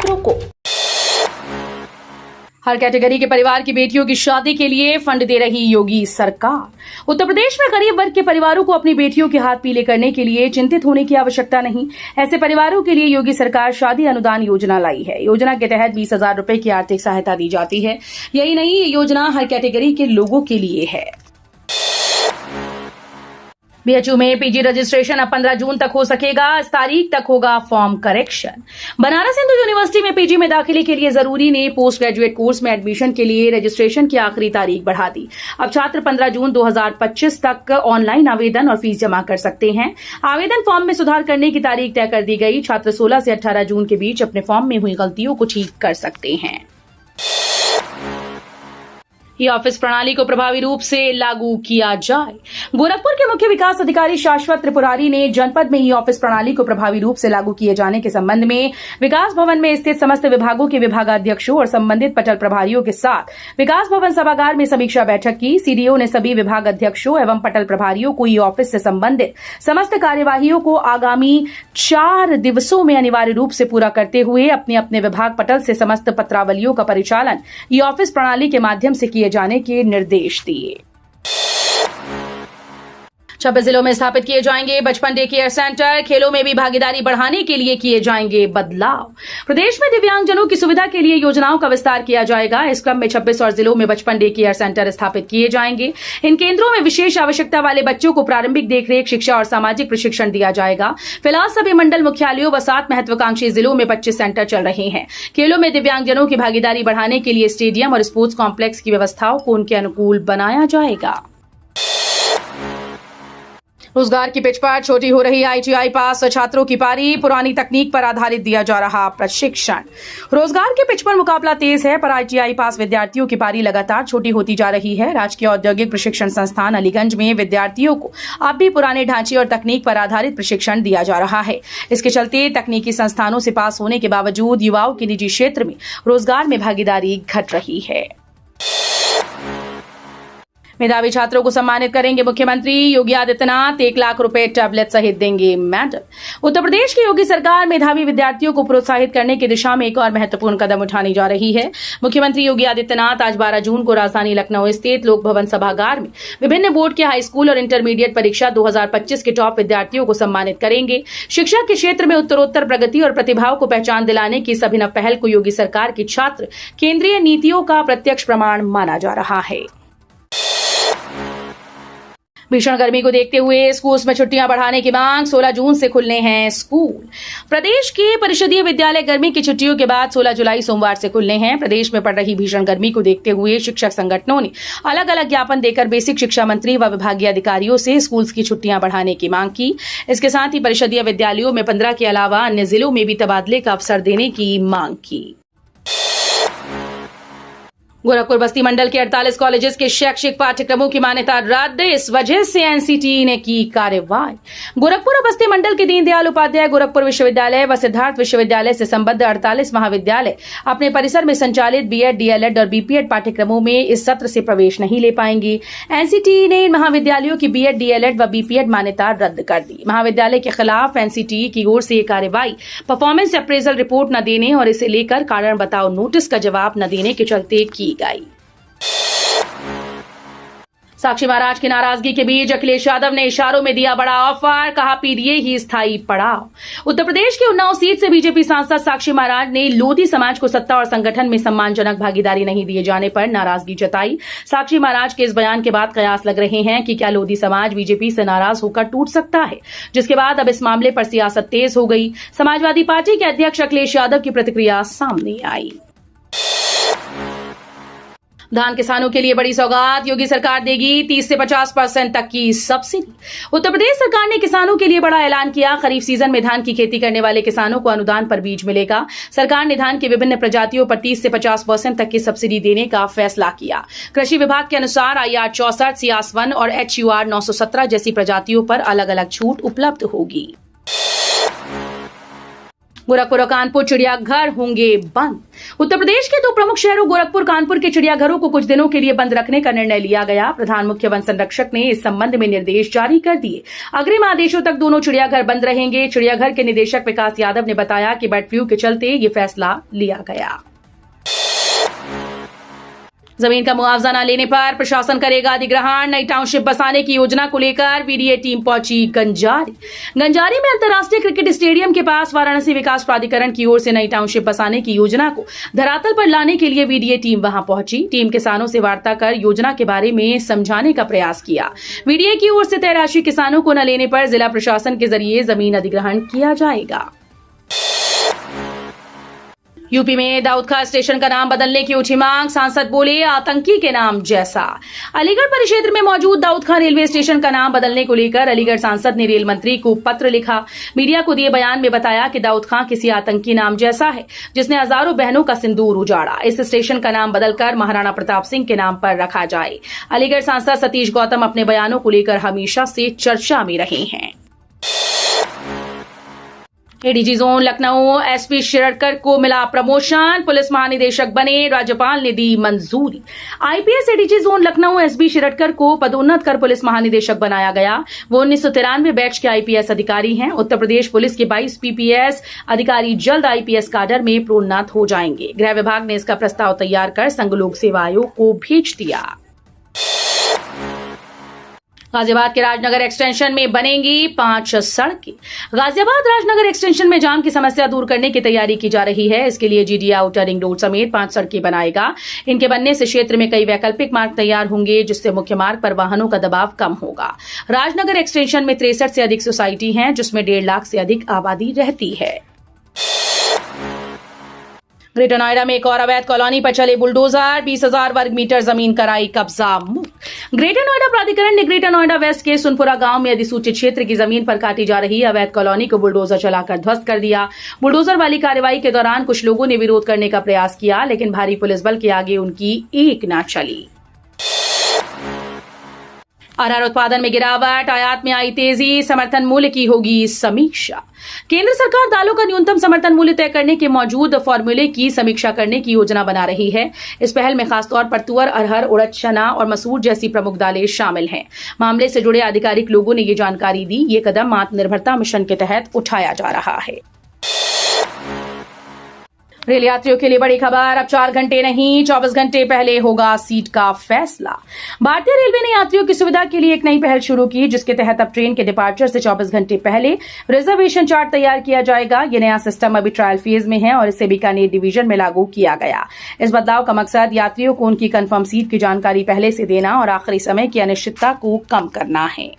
छात्रों को। हर कैटेगरी के परिवार की बेटियों की शादी के लिए फंड दे रही योगी सरकार। उत्तर प्रदेश में गरीब वर्ग के परिवारों को अपनी बेटियों के हाथ पीले करने के लिए चिंतित होने की आवश्यकता नहीं। ऐसे परिवारों के लिए योगी सरकार शादी अनुदान योजना लाई है। योजना के तहत 20,000 रुपए की आर्थिक सहायता दी जाती है। यही नहीं, ये योजना हर कैटेगरी के लोगों के लिए है। बीएचयू में पीजी रजिस्ट्रेशन अब 15 जून तक हो सकेगा। इस तारीख तक होगा form correction. Banaras Hindu university में पीजी में दाखिले के लिए जरूरी ने पोस्ट ग्रेजुएट कोर्स में एडमिशन के लिए रजिस्ट्रेशन की आखिरी तारीख बढ़ा दी। अब छात्र 15 जून 2025 तक ऑनलाइन आवेदन और फीस जमा कर सकते हैं। आवेदन फॉर्म में सुधार करने की तारीख तय कर दी गई। छात्र 16 से 18 जून के बीच अपने फॉर्म में हुई गलतियों को ठीक कर सकते हैं। ई ऑफिस प्रणाली को प्रभावी रूप से लागू किया जाए। गोरखपुर के मुख्य विकास अधिकारी शाश्वत त्रिपुरारी ने जनपद में ई ऑफिस प्रणाली को प्रभावी रूप से लागू किए जाने के संबंध में विकास भवन में स्थित समस्त विभागों के विभागाध्यक्षों और संबंधित पटल प्रभारियों के साथ विकास भवन सभागार में समीक्षा बैठक की। सीडीओ ने सभी विभाग अध्यक्षों एवं पटल प्रभारियों को ई ऑफिस से संबंधित समस्त कार्यवाहियों को आगामी 4 दिवसों में अनिवार्य रूप से पूरा करते हुए अपने अपने विभाग पटल से समस्त पत्रावलियों का परिचालन ई ऑफिस प्रणाली के माध्यम से किए जाने के निर्देश दिए। 26 जिलों में स्थापित किए जाएंगे बचपन डे केयर सेंटर। खेलों में भी भागीदारी बढ़ाने के लिए किए जाएंगे बदलाव। प्रदेश में दिव्यांगजनों की सुविधा के लिए योजनाओं का विस्तार किया जाएगा। इस क्रम में 26 और जिलों में बचपन डे केयर सेंटर स्थापित किए जाएंगे। इन केंद्रों में विशेष आवश्यकता वाले बच्चों को प्रारंभिक देखरेख, शिक्षा और सामाजिक प्रशिक्षण दिया जाएगा। फिलहाल सभी मंडल मुख्यालयों व 7 महत्वाकांक्षी जिलों में 25 सेंटर चल रहे हैं। खेलों में दिव्यांगजनों की भागीदारी बढ़ाने के लिए स्टेडियम और स्पोर्ट्स कॉम्प्लेक्स की व्यवस्थाओं को उनके अनुकूल बनाया जाएगा। रोजगार की पिच पर छोटी हो रही आईटीआई पास छात्रों की पारी। पुरानी तकनीक पर आधारित दिया जा रहा प्रशिक्षण। रोजगार के पिच पर मुकाबला तेज है, पर आईटीआई पास विद्यार्थियों की पारी लगातार छोटी होती जा रही है। राजकीय औद्योगिक प्रशिक्षण संस्थान अलीगंज में विद्यार्थियों को अब भी पुराने ढांचे और तकनीक पर आधारित प्रशिक्षण दिया जा रहा है। इसके चलते तकनीकी संस्थानों से पास होने के बावजूद युवाओं की निजी क्षेत्र में रोजगार में भागीदारी घट रही है। मेधावी छात्रों को सम्मानित करेंगे मुख्यमंत्री योगी आदित्यनाथ। 1 लाख रुपए टैबलेट सहित देंगे मेडल। उत्तर प्रदेश की योगी सरकार मेधावी विद्यार्थियों को प्रोत्साहित करने की दिशा में एक और महत्वपूर्ण कदम उठाने जा रही है। मुख्यमंत्री योगी आदित्यनाथ आज 12 जून को राजधानी लखनऊ स्थित लोक भवन सभागार में विभिन्न बोर्ड के हाई स्कूल और इंटरमीडिएट परीक्षा 2025 के टॉप विद्यार्थियों को सम्मानित करेंगे। शिक्षा के क्षेत्र में उत्तरोत्तर प्रगति और प्रतिभाओं को पहचान दिलाने की इस अभिनव पहल को योगी सरकार की छात्र केंद्रीय नीतियों का प्रत्यक्ष प्रमाण माना जा रहा है। भीषण गर्मी को देखते हुए स्कूल्स में छुट्टियां बढ़ाने की मांग। 16 जून से खुलने हैं स्कूल। प्रदेश के परिषदीय विद्यालय गर्मी की छुट्टियों के बाद 16 जुलाई सोमवार से खुलने हैं। प्रदेश में पड़ रही भीषण गर्मी को देखते हुए शिक्षक संगठनों ने अलग अलग ज्ञापन देकर बेसिक शिक्षा मंत्री व विभागीय अधिकारियों से स्कूल्स की छुट्टियां बढ़ाने की मांग की। इसके साथ ही परिषदीय विद्यालयों में 15 के अलावा अन्य जिलों में भी तबादले का अवसर देने की मांग की। गोरखपुर बस्ती मंडल के 48 कॉलेजेस के शैक्षिक पाठ्यक्रमों की मान्यता रद्द। इस वजह से एनसीटी ने की कार्रवाई। गोरखपुर और बस्ती मंडल के दीनदयाल उपाध्याय गोरखपुर विश्वविद्यालय व सिद्धार्थ विश्वविद्यालय से संबद्ध 48 महाविद्यालय अपने परिसर में संचालित बीएड, डीएलएड और बीपीएड पाठ्यक्रमों में इस सत्र से प्रवेश नहीं ले पाएंगे। एनसीटी ने इन महाविद्यालयों की बीएड, डीएलएड व बीपीएड मान्यता रद्द कर दी। महाविद्यालय के खिलाफ एनसीटी की ओर से यह कार्रवाई परफॉर्मेंस अप्रेजल रिपोर्ट न देने और इसे लेकर कारण बताओ नोटिस का जवाब न देने के चलते की गई। साक्षी महाराज की नाराजगी के बीच अखिलेश यादव ने इशारों में दिया बड़ा ऑफर। कहा पीडीए ही स्थायी पड़ाव। उत्तर प्रदेश की उन्नाव सीट से बीजेपी सांसद साक्षी महाराज ने लोधी समाज को सत्ता और संगठन में सम्मानजनक भागीदारी नहीं दिए जाने पर नाराजगी जताई। साक्षी महाराज के इस बयान के बाद कयास लग रहे हैं कि क्या लोधी समाज बीजेपी से नाराज होकर टूट सकता है, जिसके बाद अब इस मामले पर सियासत तेज हो गई। समाजवादी पार्टी के अध्यक्ष अखिलेश यादव की प्रतिक्रिया सामने आई। धान किसानों के लिए बड़ी सौगात। योगी सरकार देगी 30 से 50% तक की सब्सिडी। उत्तर प्रदेश सरकार ने किसानों के लिए बड़ा ऐलान किया। खरीफ सीजन में धान की खेती करने वाले किसानों को अनुदान पर बीज मिलेगा। सरकार ने धान की विभिन्न प्रजातियों पर 30 से 50% तक की सब्सिडी देने का फैसला किया। कृषि विभाग के अनुसार IR 64, सियास 1 और HUR 917 जैसी प्रजातियों पर अलग अलग छूट उपलब्ध होगी। गोरखपुर और कानपुर चिड़ियाघर होंगे बंद। उत्तर प्रदेश के दो प्रमुख शहरों गोरखपुर कानपुर के चिड़ियाघरों को कुछ दिनों के लिए बंद रखने का निर्णय लिया गया। प्रधान मुख्य वन संरक्षक ने इस संबंध में निर्देश जारी कर दिए। अग्रिम आदेशों तक दोनों चिड़ियाघर बंद रहेंगे। चिड़ियाघर के निदेशक विकास यादव ने बताया कि बर्ड फ्लू के चलते ये फैसला लिया गया। जमीन का मुआवजा न लेने पर प्रशासन करेगा अधिग्रहण। नई टाउनशिप बसाने की योजना को लेकर वीडीए टीम पहुंची गंजारी में अंतर्राष्ट्रीय क्रिकेट स्टेडियम के पास वाराणसी विकास प्राधिकरण की ओर से नई टाउनशिप बसाने की योजना को धरातल पर लाने के लिए वीडीए टीम वहां पहुंची। टीम किसानों से वार्ता कर योजना के बारे में समझाने का प्रयास किया। वीडीए की ओर से तय राशि किसानों को न लेने पर जिला प्रशासन के जरिए जमीन अधिग्रहण किया जाएगा। यूपी में दाऊद खां स्टेशन का नाम बदलने की उठी मांग। सांसद बोले आतंकी के नाम जैसा। अलीगढ़ परिक्षेत्र में मौजूद दाऊद खां रेलवे स्टेशन का नाम बदलने को लेकर अलीगढ़ सांसद ने रेल मंत्री को पत्र लिखा। मीडिया को दिए बयान में बताया कि दाऊद खां किसी आतंकी नाम जैसा है जिसने हजारों बहनों का सिंदूर उजाड़ा। इस स्टेशन का नाम बदलकर महाराणा प्रताप सिंह के नाम पर रखा जाए। अलीगढ़ सांसद सतीश गौतम अपने बयानों को लेकर हमेशा से चर्चा में रहे हैं। ADG zone Lucknow SP Shirdkar को मिला प्रमोशन। पुलिस महानिदेशक बने, राज्यपाल ने दी मंजूरी। IPS ADG zone Lucknow SP Shirdkar को पदोन्नत कर पुलिस महानिदेशक बनाया गया। वो 1993 बैच के आईपीएस अधिकारी हैं। उत्तर प्रदेश पुलिस के 22 पीपीएस अधिकारी जल्द आईपीएस काडर में प्रोन्नत हो जाएंगे। गृह विभाग ने इसका प्रस्ताव तैयार कर संघ लोक सेवा आयोग को भेज दिया। गाजियाबाद के राजनगर एक्सटेंशन में बनेंगी 5 सड़कें। गाजियाबाद राजनगर एक्सटेंशन में जाम की समस्या दूर करने की तैयारी की जा रही है। इसके लिए जीडीए आउटर रिंग रोड समेत 5 सड़कें बनाएगा। इनके बनने से क्षेत्र में कई वैकल्पिक मार्ग तैयार होंगे, जिससे मुख्य मार्ग पर वाहनों का दबाव कम होगा। राजनगर एक्सटेंशन में 63 से अधिक सोसाइटी हैं, जिसमें 1.5 लाख से अधिक आबादी रहती है। ग्रेटर नोएडा में एक और अवैध कॉलोनी पर चले बुलडोजर। 20,000 वर्ग मीटर जमीन कराई कब्जा मुक्त। ग्रेटर नोएडा प्राधिकरण ने ग्रेटर नोएडा वेस्ट के सुनपुरा गांव में अधिसूचित क्षेत्र की जमीन पर काटी जा रही अवैध कॉलोनी को बुलडोजर चलाकर ध्वस्त कर दिया। बुलडोजर वाली कार्रवाई के दौरान कुछ लोगों ने विरोध करने का प्रयास किया, लेकिन भारी पुलिस बल के आगे उनकी एक न चली। अरहर उत्पादन में गिरावट, आयात में आई तेजी, समर्थन मूल्य की होगी समीक्षा। केंद्र सरकार दालों का न्यूनतम समर्थन मूल्य तय करने के मौजूद फॉर्मूले की समीक्षा करने की योजना बना रही है। इस पहल में खासतौर पर तुअर, अरहर, उड़द, चना और मसूर जैसी प्रमुख दालें शामिल हैं। मामले से जुड़े आधिकारिक लोगों ने ये जानकारी दी। ये कदम आत्मनिर्भरता मिशन के तहत उठाया जा रहा है। रेल यात्रियों के लिए बड़ी खबर। अब 4 घंटे नहीं, 24 घंटे पहले होगा सीट का फैसला। भारतीय रेलवे ने यात्रियों की सुविधा के लिए एक नई पहल शुरू की, जिसके तहत अब ट्रेन के डिपार्चर से 24 घंटे पहले रिजर्वेशन चार्ट तैयार किया जाएगा। ये नया सिस्टम अभी ट्रायल फेज में है और इसे बीकानेर डिवीजन में लागू किया गया। इस बदलाव का मकसद यात्रियों को उनकी कंफर्म सीट की जानकारी पहले से देना और आखिरी समय की अनिश्चितता को कम करना है।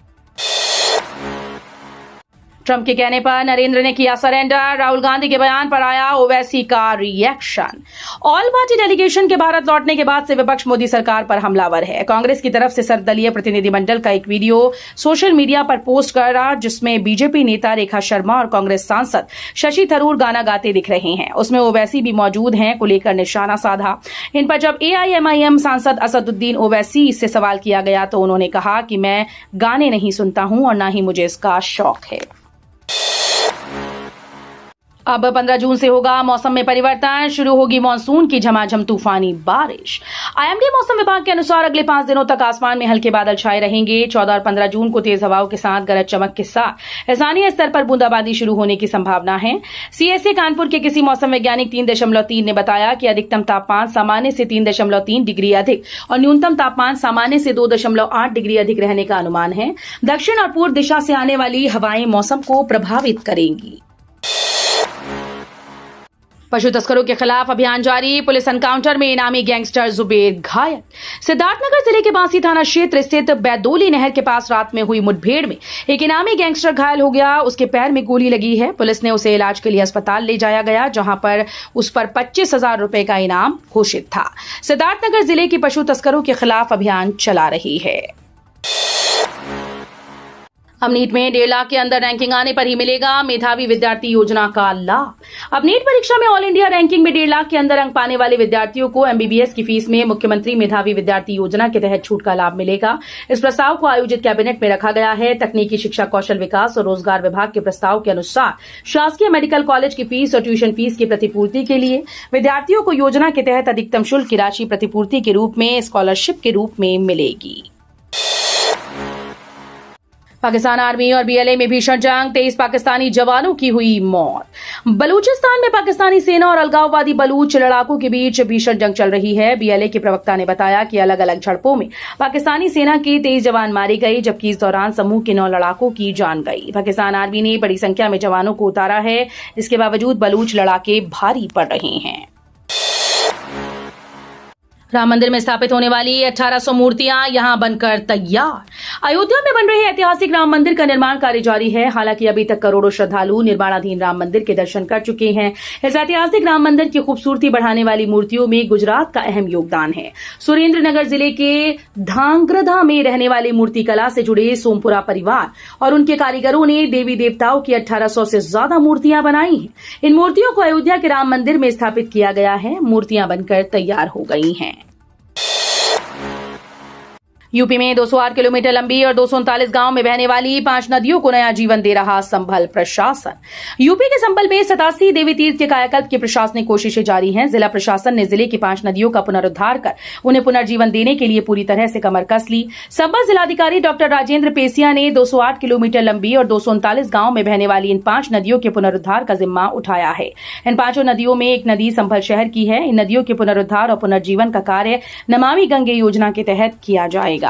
ट्रंप के कहने पर नरेंद्र ने किया सरेंडर। राहुल गांधी के बयान पर आया ओवैसी का रिएक्शन। ऑल पार्टी डेलीगेशन के भारत लौटने के बाद से विपक्ष मोदी सरकार पर हमलावर है। कांग्रेस की तरफ से सर्वदलीय प्रतिनिधिमंडल का एक वीडियो सोशल मीडिया पर पोस्ट कर रहा, जिसमें बीजेपी नेता रेखा शर्मा और कांग्रेस सांसद शशि थरूर गाना गाते दिख रहे हैं। उसमें ओवैसी भी मौजूद हैं को लेकर निशाना साधा। इन पर जब एआईएमआईएम सांसद असदुद्दीन ओवैसी से सवाल किया गया तो उन्होंने कहा कि मैं गाने नहीं सुनता हूं और न ही मुझे इसका शौक है। अब 15 जून से होगा मौसम में परिवर्तन। शुरू होगी मानसून की झमाझम तूफानी बारिश। आईएमडी मौसम विभाग के अनुसार अगले 5 दिनों तक आसमान में हल्के बादल छाए रहेंगे। 14 और 15 जून को तेज हवाओं के साथ गरज चमक के साथ स्थानीय स्तर पर बूंदाबांदी शुरू होने की संभावना है। सीएसए कानपुर के किसी मौसम वैज्ञानिक 3.3 ने बताया कि अधिकतम तापमान सामान्य से 3.3 डिग्री अधिक और न्यूनतम तापमान सामान्य से 2.8 डिग्री अधिक रहने का अनुमान है। दक्षिण और पूर्व दिशा से आने वाली हवाएं मौसम को प्रभावित करेंगी। पशु तस्करों के खिलाफ अभियान जारी। पुलिस एनकाउंटर में इनामी गैंगस्टर जुबेर घायल। सिद्धार्थनगर जिले के बांसी थाना क्षेत्र स्थित बैदोली नहर के पास रात में हुई मुठभेड़ में एक इनामी गैंगस्टर घायल हो गया। उसके पैर में गोली लगी है। पुलिस ने उसे इलाज के लिए अस्पताल ले जाया गया, जहां पर उस पर 25,000 रुपए का इनाम घोषित था। सिद्धार्थनगर जिले की पशु तस्करों के खिलाफ अभियान चला रही है। अब नीट में 1.5 लाख के अंदर रैंकिंग आने पर ही मिलेगा मेधावी विद्यार्थी योजना का लाभ। अब नीट परीक्षा में ऑल इंडिया रैंकिंग में 1.5 लाख के अंदर अंक पाने वाले विद्यार्थियों को एमबीबीएस की फीस में मुख्यमंत्री मेधावी विद्यार्थी योजना के तहत छूट का लाभ मिलेगा। इस प्रस्ताव को आयोजित कैबिनेट में रखा गया है। तकनीकी शिक्षा, कौशल विकास और रोजगार विभाग के प्रस्ताव के अनुसार शासकीय मेडिकल कॉलेज की फीस और ट्यूशन फीस की प्रतिपूर्ति के लिए विद्यार्थियों को योजना के तहत अधिकतम शुल्क की राशि प्रतिपूर्ति के रूप में स्कॉलरशिप के रूप में मिलेगी। पाकिस्तान आर्मी और बीएलए में भीषण जंग, 23 पाकिस्तानी जवानों की हुई मौत। बलूचिस्तान में पाकिस्तानी सेना और अलगाववादी बलूच लड़ाकों के बीच भीषण जंग चल रही है। बीएलए के प्रवक्ता ने बताया कि अलग अलग झड़पों में पाकिस्तानी सेना के 23 जवान मारे गए, जबकि इस दौरान समूह के 9 लड़ाकों की जान गई। पाकिस्तान आर्मी ने बड़ी संख्या में जवानों को उतारा है। इसके बावजूद बलूच लड़ाके भारी पड़ रहे हैं। राम मंदिर में स्थापित होने वाली 1800 मूर्तियां यहां बनकर तैयार। अयोध्या में बन रहे ऐतिहासिक राम मंदिर का निर्माण कार्य जारी है। हालांकि अभी तक करोड़ों श्रद्धालु निर्माणाधीन राम मंदिर के दर्शन कर चुके हैं। इस ऐतिहासिक राम मंदिर की खूबसूरती बढ़ाने वाली मूर्तियों में गुजरात का अहम योगदान है। सुरेंद्रनगर जिले के धांग्रधा में रहने वाले मूर्तिकला से जुड़े सोमपुरा परिवार और उनके कारीगरों ने देवी देवताओं की 1800 से ज्यादा मूर्तियां बनाई हैं। इन मूर्तियों को अयोध्या के राम मंदिर में स्थापित किया गया है। मूर्तियां बनकर तैयार हो गई हैं। यूपी में 208 किलोमीटर लंबी और 239 गांव में बहने वाली 5 नदियों को नया जीवन दे रहा संभल प्रशासन। यूपी के संभल में 87 देवी तीर्थ के कायाकल्प की प्रशासनिक कोशिशें जारी हैं। जिला प्रशासन ने जिले की 5 नदियों का पुनरुद्धार कर उन्हें पुनर्जीवन देने के लिए पूरी तरह से कमर कस ली। संभल जिलाधिकारी डॉक्टर राजेंद्र पेसिया ने 208 किलोमीटर लंबी और 239 गांव में बहने वाली इन 5 नदियों के पुनरुद्धार का जिम्मा उठाया है। इन 5 नदियों में एक नदी संभल शहर की है। इन नदियों के पुनरुद्धार और पुनर्जीवन का कार्य नमामि गंगे योजना के तहत किया जाएगा।